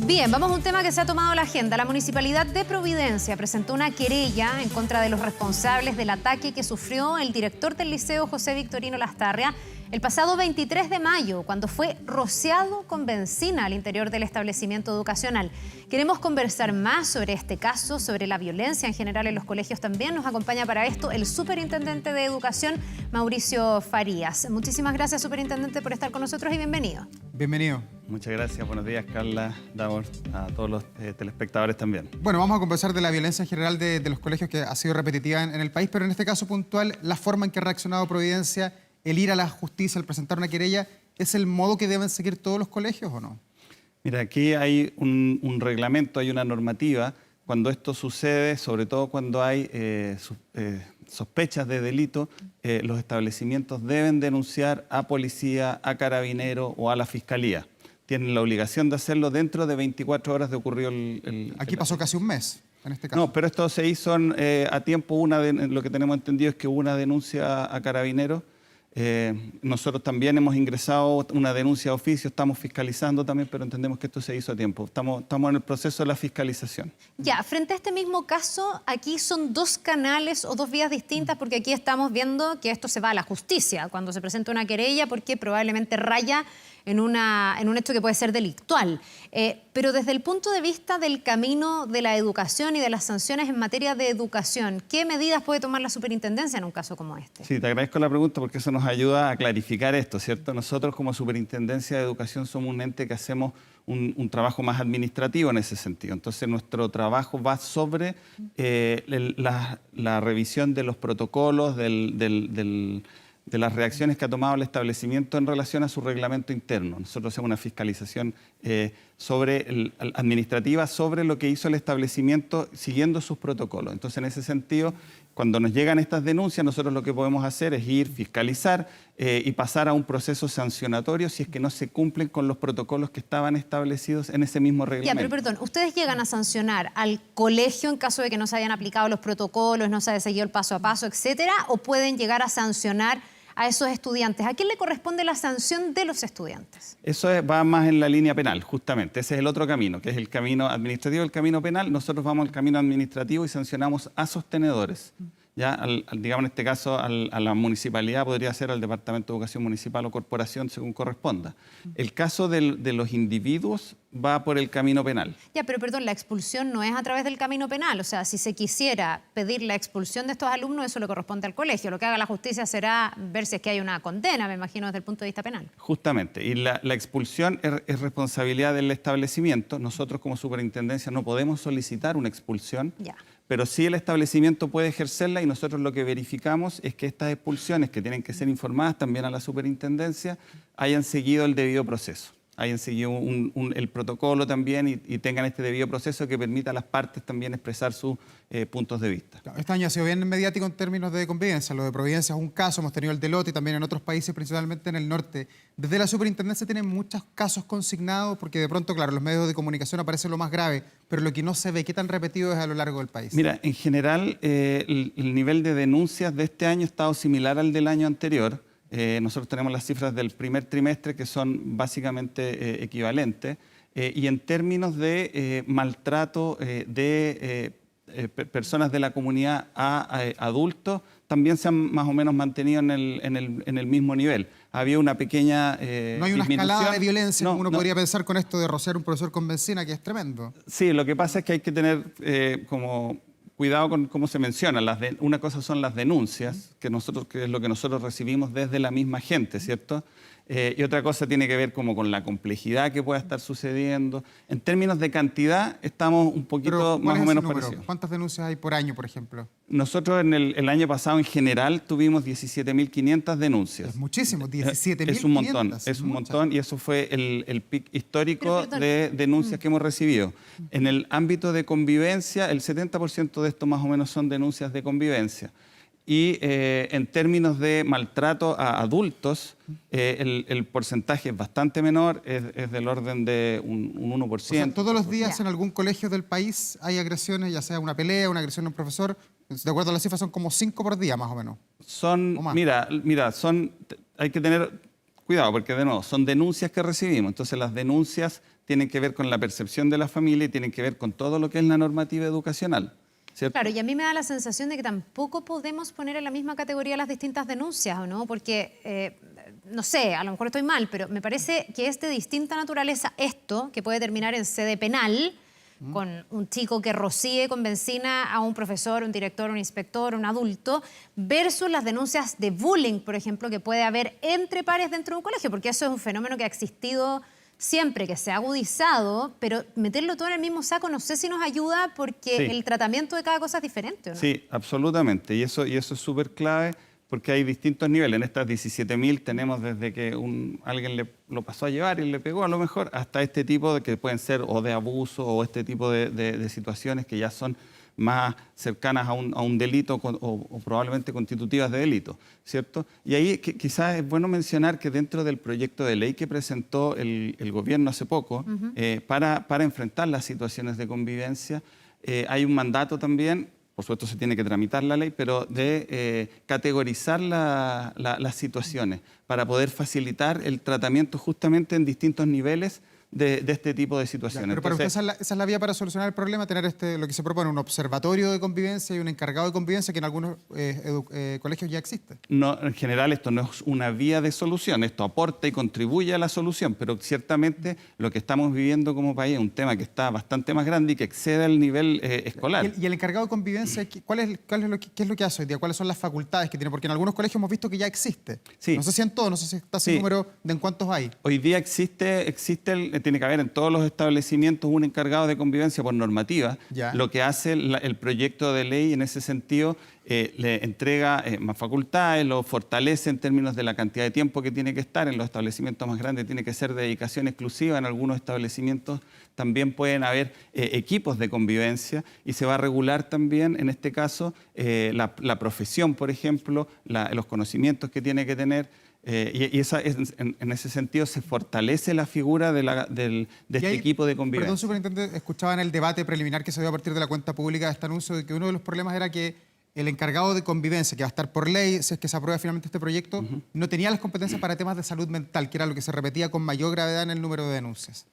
Bien, vamos a un tema que se ha tomado la agenda. La Municipalidad de Providencia presentó una querella en contra de los responsables del ataque que sufrió el director del Liceo José Victorino Lastarria el pasado 23 de mayo, cuando fue rociado con benzina al interior del establecimiento educacional. Queremos conversar más sobre este caso, sobre la violencia en general en los colegios también. Nos acompaña para esto el superintendente de Educación, Mauricio Farías. Muchísimas gracias, superintendente, por estar con nosotros y bienvenido. Bienvenido. Muchas gracias, buenos días Carla, Davor, a todos los telespectadores también. Bueno, vamos a conversar de la violencia en general de los colegios que ha sido repetitiva en el país, pero en este caso puntual, la forma en que ha reaccionado Providencia, el ir a la justicia, el presentar una querella, ¿es el modo que deben seguir todos los colegios o no? Mira, aquí hay un reglamento, hay una normativa. Cuando esto sucede, sobre todo cuando hay sospechas de delito, los establecimientos deben denunciar a policía, a carabinero o a la fiscalía. Tienen la obligación de hacerlo dentro de 24 horas de ocurrido el Aquí pasó casi un mes, en este caso. No, pero esto se hizo a tiempo. Lo que tenemos entendido es que hubo una denuncia a carabineros. Nosotros también hemos ingresado una denuncia de oficio, estamos fiscalizando también, pero entendemos que esto se hizo a tiempo. Estamos en el proceso de la fiscalización. Ya, frente a este mismo caso, aquí son dos canales o dos vías distintas, porque aquí estamos viendo que esto se va a la justicia cuando se presenta una querella, porque probablemente raya en un hecho que puede ser delictual. Pero desde el punto de vista del camino de la educación y de las sanciones en materia de educación, ¿qué medidas puede tomar la superintendencia en un caso como este? Sí, te agradezco la pregunta porque eso nos ayuda a clarificar esto, ¿cierto? Nosotros como Superintendencia de Educación somos un ente que hacemos un trabajo más administrativo en ese sentido. Entonces nuestro trabajo va sobre la revisión de los protocolos, de las reacciones que ha tomado el establecimiento en relación a su reglamento interno. Nosotros hacemos una fiscalización administrativa sobre lo que hizo el establecimiento siguiendo sus protocolos. Entonces, en ese sentido, cuando nos llegan estas denuncias, nosotros lo que podemos hacer es ir, fiscalizar y pasar a un proceso sancionatorio si es que no se cumplen con los protocolos que estaban establecidos en ese mismo reglamento. Ya, pero perdón, ¿ustedes llegan a sancionar al colegio en caso de que no se hayan aplicado los protocolos, no se haya seguido el paso a paso, etcétera? ¿O pueden llegar a sancionar a esos estudiantes? ¿A quién le corresponde la sanción de los estudiantes? Eso va más en la línea penal, justamente. Ese es el otro camino, que es el camino administrativo, el camino penal. Nosotros vamos al camino administrativo y sancionamos a sostenedores. Ya, digamos en este caso, a la municipalidad, podría ser al Departamento de Educación Municipal o Corporación, según corresponda. El caso de los individuos va por el camino penal. Ya, pero perdón, la expulsión no es a través del camino penal. O sea, si se quisiera pedir la expulsión de estos alumnos, eso le corresponde al colegio. Lo que haga la justicia será ver si es que hay una condena, me imagino, desde el punto de vista penal. Justamente. Y la expulsión es responsabilidad del establecimiento. Nosotros como superintendencia no podemos solicitar una expulsión. Ya. Pero sí el establecimiento puede ejercerla y nosotros lo que verificamos es que estas expulsiones, que tienen que ser informadas también a la superintendencia, hayan seguido el debido proceso, hayan seguido el protocolo también y tengan este debido proceso que permita a las partes también expresar sus puntos de vista. Este año ha sido bien mediático en términos de convivencia. Lo de Providencia es un caso, hemos tenido el de Lota y también en otros países, principalmente en el norte. Desde la superintendencia tienen muchos casos consignados porque de pronto, claro, los medios de comunicación aparece lo más grave, pero lo que no se ve, ¿qué tan repetido es a lo largo del país? Mira, en general el nivel de denuncias de este año ha estado similar al del año anterior. Nosotros tenemos las cifras del primer trimestre que son básicamente equivalentes y en términos de maltrato de personas de la comunidad a adultos también se han más o menos mantenido en el mismo nivel. Había una pequeña no hay una escalada de violencia como uno podría pensar con esto de rociar un profesor con benzina, que es tremendo. Sí, lo que pasa es que hay que tener como cuidado con cómo se menciona. Una cosa son las denuncias, que es lo que nosotros recibimos desde la misma gente, ¿cierto? Y otra cosa tiene que ver como con la complejidad que pueda estar sucediendo. En términos de cantidad, estamos un poquito más o menos parecidos. ¿Cuántas denuncias hay por año, por ejemplo? Nosotros en el año pasado, en general, tuvimos 17.500 denuncias. Es muchísimo, 17.500. Es un montón y eso fue el pic histórico de denuncias que hemos recibido. En el ámbito de convivencia, el 70% de esto más o menos son denuncias de convivencia. Y en términos de maltrato a adultos, el porcentaje es bastante menor, es del orden de un 1%. O sea, todos los días en algún colegio del país hay agresiones, ya sea una pelea, una agresión a un profesor. De acuerdo a las cifras, son como 5 por día, más o menos. Mira, hay que tener cuidado, porque de nuevo, son denuncias que recibimos. Entonces las denuncias tienen que ver con la percepción de la familia y tienen que ver con todo lo que es la normativa educacional, ¿cierto? Claro, y a mí me da la sensación de que tampoco podemos poner en la misma categoría las distintas denuncias, ¿o no? Porque, no sé, a lo mejor estoy mal, pero me parece que es de distinta naturaleza esto, que puede terminar en sede penal, con un chico que rocíe con benzina a un profesor, un director, un inspector, un adulto, versus las denuncias de bullying, por ejemplo, que puede haber entre pares dentro de un colegio, porque eso es un fenómeno que ha existido siempre, que se ha agudizado, pero meterlo todo en el mismo saco no sé si nos ayuda porque Sí. el tratamiento de cada cosa es diferente, ¿o no? Sí, absolutamente. Y eso es súper clave porque hay distintos niveles. En estas 17.000 tenemos desde que alguien lo pasó a llevar y le pegó a lo mejor, hasta este tipo de que pueden ser o de abuso o este tipo de situaciones que ya son más cercanas a un delito o probablemente constitutivas de delito, ¿cierto? Y ahí quizás es bueno mencionar que dentro del proyecto de ley que presentó el gobierno hace poco, para enfrentar las situaciones de convivencia, hay un mandato también. Por supuesto se tiene que tramitar la ley, pero de categorizar las situaciones para poder facilitar el tratamiento justamente en distintos niveles de este tipo de situaciones. Pero para Entonces, usted esa es la vía para solucionar el problema, tener lo que se propone, un observatorio de convivencia y un encargado de convivencia que en algunos colegios ya existe. no, en general esto no es una vía de solución, esto aporta y contribuye a la solución, pero ciertamente lo que estamos viviendo como país es un tema que está bastante más grande y que excede el nivel escolar. ¿Y el encargado de convivencia, qué es lo que hace hoy día? ¿Cuáles son las facultades que tiene? Porque en algunos colegios hemos visto que ya existe. Sí. No sé si en todos, no sé si está ese Sí. número de en cuántos hay. Hoy día tiene que haber en todos los establecimientos un encargado de convivencia por normativa. Ya. Lo que hace el proyecto de ley en ese sentido le entrega más facultades, lo fortalece en términos de la cantidad de tiempo que tiene que estar. En los establecimientos más grandes tiene que ser dedicación exclusiva. En algunos establecimientos también pueden haber equipos de convivencia y se va a regular también, en este caso, la profesión, por ejemplo, los conocimientos que tiene que tener. En ese sentido se fortalece la figura de este equipo de convivencia. Perdón, superintendente, escuchaba en el debate preliminar que se dio a partir de la cuenta pública de este anuncio de que uno de los problemas era que el encargado de convivencia, que va a estar por ley, si es que se aprueba finalmente este proyecto, no tenía las competencias para temas de salud mental, que era lo que se repetía con mayor gravedad en el número de denuncias.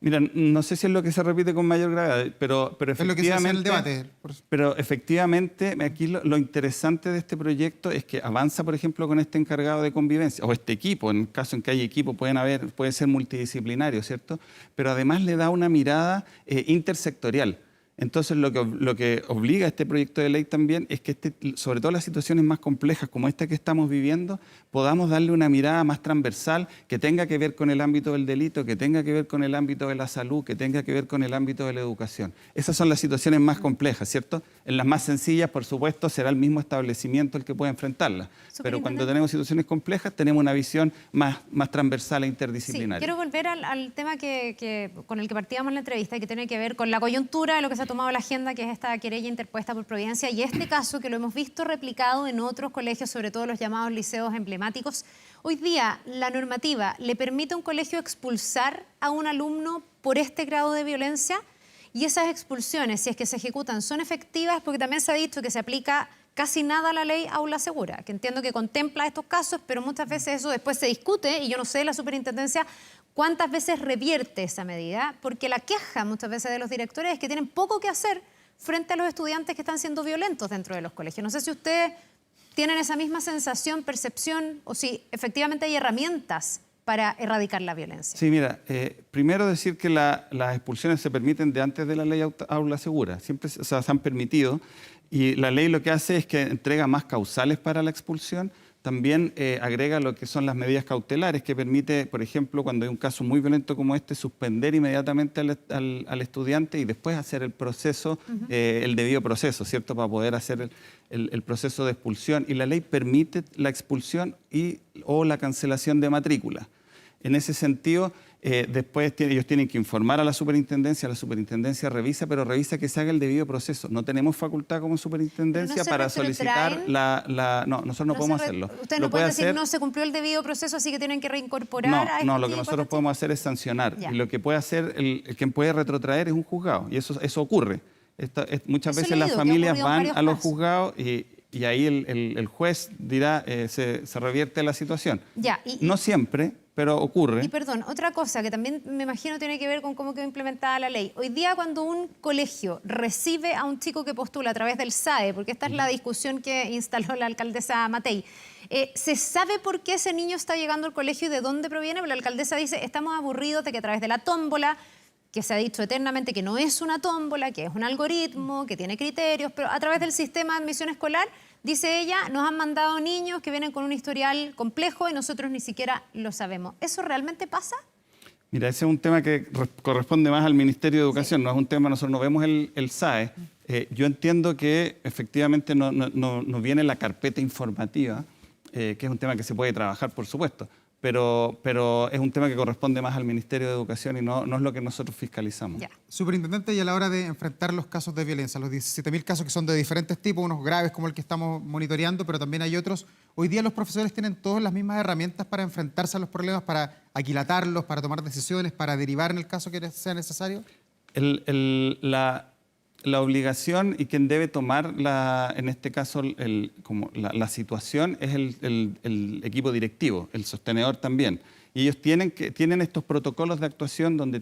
Mira, no sé si es lo que se repite con mayor gravedad, pero Es lo que se hace en el efectivamente, debate. pero efectivamente aquí lo interesante de este proyecto es que avanza, por ejemplo, con este encargado de convivencia, o este equipo, en el caso en que hay equipo, puede ser multidisciplinario, ¿cierto? Pero además le da una mirada intersectorial. Entonces, lo que obliga a este proyecto de ley también es que, sobre todo las situaciones más complejas como esta que estamos viviendo, podamos darle una mirada más transversal que tenga que ver con el ámbito del delito, que tenga que ver con el ámbito de la salud, que tenga que ver con el ámbito de la educación. Esas son las situaciones más complejas, ¿cierto? En las más sencillas, por supuesto, será el mismo establecimiento el que pueda enfrentarlas. Pero cuando tenemos situaciones complejas, tenemos una visión más transversal e interdisciplinaria. Sí, quiero volver al tema con el que partíamos en la entrevista, que tiene que ver con la coyuntura de lo que se ha tomado la agenda, que es esta querella interpuesta por Providencia, y este caso que lo hemos visto replicado en otros colegios, sobre todo los llamados liceos emblemáticos. Hoy día, la normativa le permite a un colegio expulsar a un alumno por este grado de violencia, y esas expulsiones, si es que se ejecutan, son efectivas, porque también se ha dicho que se aplica casi nada a la ley Aula Segura, que entiendo que contempla estos casos, pero muchas veces eso después se discute, y yo no sé, la superintendencia, cuántas veces revierte esa medida, porque la queja muchas veces de los directores es que tienen poco que hacer frente a los estudiantes que están siendo violentos dentro de los colegios. No sé si ustedes tienen esa misma sensación, percepción, o si efectivamente hay herramientas para erradicar la violencia. Sí, mira, primero decir que las expulsiones se permiten de antes de la ley Aula Segura, siempre se han permitido, y la ley lo que hace es que entrega más causales para la expulsión. También agrega lo que son las medidas cautelares, que permite, por ejemplo, cuando hay un caso muy violento como este, suspender inmediatamente al estudiante y después hacer el proceso, el debido proceso, ¿cierto?, para poder hacer el proceso de expulsión. Y la ley permite la expulsión o la cancelación de matrícula. En ese sentido, después ellos tienen que informar a la superintendencia revisa, pero revisa que se haga el debido proceso. No tenemos facultad como superintendencia para solicitar No, nosotros no podemos hacerlo. Ustedes no pueden decir, no se cumplió el debido proceso, así que tienen que reincorporar. No, lo que nosotros podemos hacer es sancionar. Y lo que puede hacer, quien puede retrotraer es un juzgado. Y eso ocurre. Muchas veces las familias van a los juzgados y ahí el juez dirá, se revierte la situación. No siempre, pero ocurre. Y perdón, otra cosa que también me imagino tiene que ver con cómo quedó implementada la ley. Hoy día cuando un colegio recibe a un chico que postula a través del SAE, porque esta es la discusión que instaló la alcaldesa Matei, ¿se sabe por qué ese niño está llegando al colegio y de dónde proviene? Porque la alcaldesa dice, estamos aburridos de que a través de la tómbola, que se ha dicho eternamente que no es una tómbola, que es un algoritmo, que tiene criterios, pero a través del sistema de admisión escolar, dice ella, nos han mandado niños que vienen con un historial complejo y nosotros ni siquiera lo sabemos. ¿Eso realmente pasa? Mira, ese es un tema que corresponde más al Ministerio de Educación, no es un tema, nosotros no vemos el SAE. Yo entiendo que efectivamente no viene la carpeta informativa, que es un tema que se puede trabajar, por supuesto, pero es un tema que corresponde más al Ministerio de Educación y no es lo que nosotros fiscalizamos. Ya. Superintendente, y a la hora de enfrentar los casos de violencia, los 17.000 casos que son de diferentes tipos, unos graves como el que estamos monitoreando, pero también hay otros, hoy día los profesores tienen todas las mismas herramientas para enfrentarse a los problemas, para aquilatarlos, para tomar decisiones, para derivar en el caso que sea necesario. La obligación y quien debe tomar, en este caso, la situación es el equipo directivo, el sostenedor también. Y ellos tienen estos protocolos de actuación donde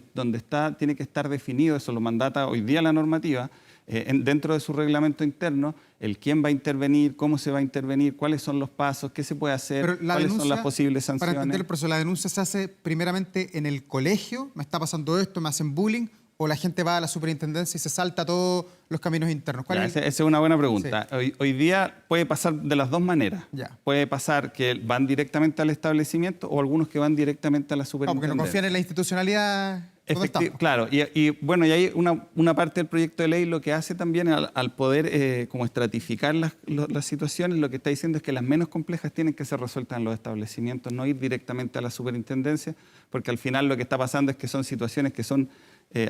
tiene que estar definido, eso lo mandata hoy día la normativa, dentro de su reglamento interno, el quién va a intervenir, cómo se va a intervenir, cuáles son los pasos, qué se puede hacer, cuáles son las posibles sanciones. Para entender el proceso, ¿la denuncia se hace primeramente en el colegio? ¿Me está pasando esto? ¿Me hacen bullying? ¿O la gente va a la superintendencia y se salta todos los caminos internos? Esa es una buena pregunta. Sí. Hoy día puede pasar de las dos maneras. Ya. Puede pasar que van directamente al establecimiento o algunos que van directamente a la superintendencia. Porque no confían en la institucionalidad. Claro, y bueno, y hay una parte del proyecto de ley lo que hace también al poder como estratificar las situaciones, lo que está diciendo es que las menos complejas tienen que ser resueltas en los establecimientos, no ir directamente a la superintendencia, porque al final lo que está pasando es que son situaciones que son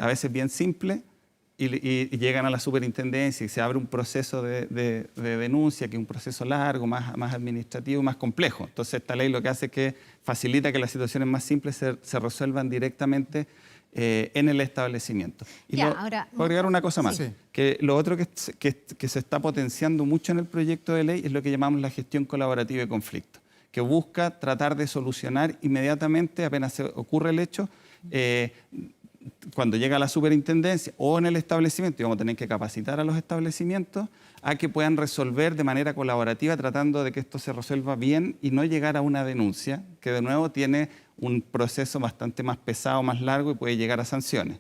a veces bien simples y llegan a la superintendencia y se abre un proceso de denuncia, que es un proceso largo, más administrativo, más complejo. Entonces esta ley lo que hace es que facilita que las situaciones más simples se resuelvan directamente en el establecimiento. Y puedo agregar una cosa más, que lo otro que se está potenciando mucho en el proyecto de ley es lo que llamamos la gestión colaborativa de conflictos, que busca tratar de solucionar inmediatamente, apenas se ocurre el hecho, cuando llega a la superintendencia o en el establecimiento, y vamos a tener que capacitar a los establecimientos a que puedan resolver de manera colaborativa, tratando de que esto se resuelva bien y no llegar a una denuncia, que de nuevo tiene un proceso bastante más pesado, más largo y puede llegar a sanciones.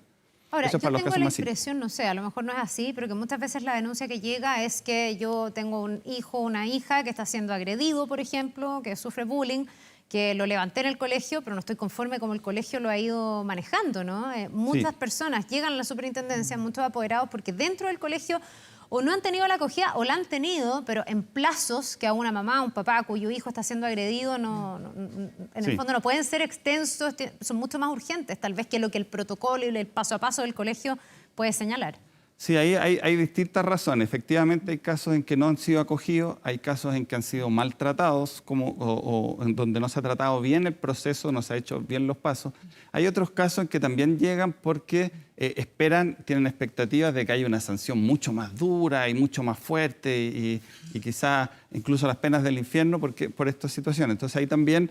Ahora, yo tengo la impresión, no sé, a lo mejor no es así, pero que muchas veces la denuncia que llega es que yo tengo un hijo o una hija que está siendo agredido, por ejemplo, que sufre bullying, que lo levanté en el colegio, pero no estoy conforme como el colegio lo ha ido manejando, ¿no? Muchas personas llegan a la superintendencia, muchos apoderados, porque dentro del colegio o no han tenido la acogida o la han tenido, pero en plazos que a una mamá, un papá cuyo hijo está siendo agredido, en el fondo no pueden ser extensos, son mucho más urgentes, tal vez que lo que el protocolo y el paso a paso del colegio puede señalar. Sí, ahí hay distintas razones. Efectivamente hay casos en que no han sido acogidos, hay casos en que han sido maltratados o en donde no se ha tratado bien el proceso, no se ha hecho bien los pasos. Hay otros casos en que también llegan porque tienen expectativas de que haya una sanción mucho más dura y mucho más fuerte y quizás incluso las penas del infierno por estas situaciones. Entonces ahí también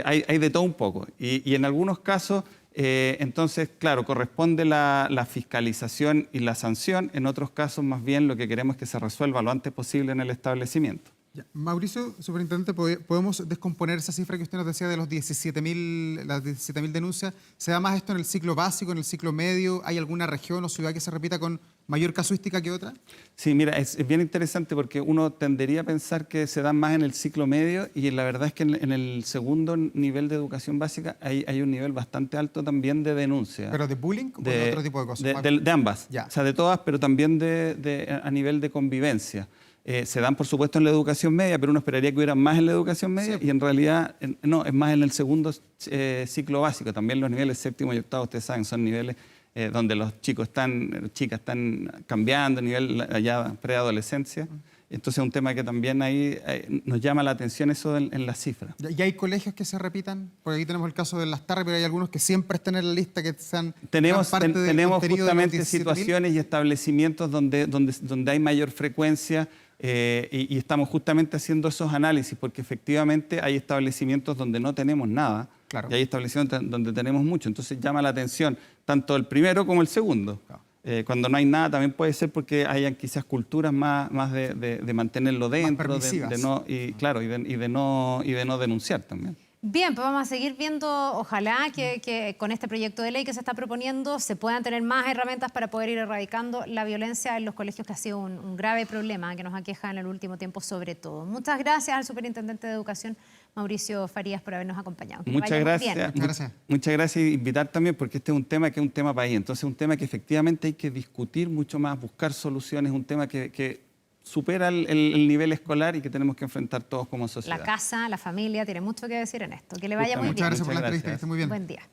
hay de todo un poco. Y en algunos casos... entonces, claro, corresponde la fiscalización y la sanción. En otros casos, más bien, lo que queremos es que se resuelva lo antes posible en el establecimiento. Ya. Mauricio, superintendente, ¿podemos descomponer esa cifra que usted nos decía de los 17.000 denuncias? ¿Se da más esto en el ciclo básico, en el ciclo medio? ¿Hay alguna región o ciudad que se repita con mayor casuística que otra? Sí, mira, es bien interesante porque uno tendería a pensar que se dan más en el ciclo medio y la verdad es que en el segundo nivel de educación básica hay un nivel bastante alto también de denuncia. ¿Pero de bullying o de otro tipo de cosas? De ambas, ya. O sea, de todas, pero también a nivel de convivencia. Se dan, por supuesto, en la educación media, pero uno esperaría que hubiera más en la educación media y en realidad no, es más en el segundo ciclo básico. También los niveles séptimo y octavo, ustedes saben, son niveles donde las chicas están cambiando, nivel ya preadolescencia. Entonces es un tema que también ahí nos llama la atención eso en las cifras. ¿Y hay colegios que se repitan? Porque aquí tenemos el caso de Las Tarres, pero hay algunos que siempre están en la lista que sean tenemos justamente de situaciones y establecimientos donde hay mayor frecuencia y estamos justamente haciendo esos análisis porque efectivamente hay establecimientos donde no tenemos nada Claro. Y hay establecimientos donde tenemos mucho. Entonces llama la atención tanto el primero como el segundo. Claro. Cuando no hay nada también puede ser porque hayan quizás culturas más de mantenerlo dentro, de no, y claro, y de no denunciar también. Bien, pues vamos a seguir viendo, ojalá que con este proyecto de ley que se está proponiendo se puedan tener más herramientas para poder ir erradicando la violencia en los colegios, que ha sido un grave problema que nos aqueja en el último tiempo sobre todo. Muchas gracias al Superintendente de Educación, Mauricio Farías, por habernos acompañado. Muchas gracias. Muchas gracias y invitar también porque este es un tema que es un tema país, entonces es un tema que efectivamente hay que discutir mucho más, buscar soluciones, un tema que supera el nivel escolar y que tenemos que enfrentar todos como sociedad. La casa, la familia, tiene mucho que decir en esto. Que le vaya muy bien. Muchas gracias por la entrevista, que esté muy bien. Buen día.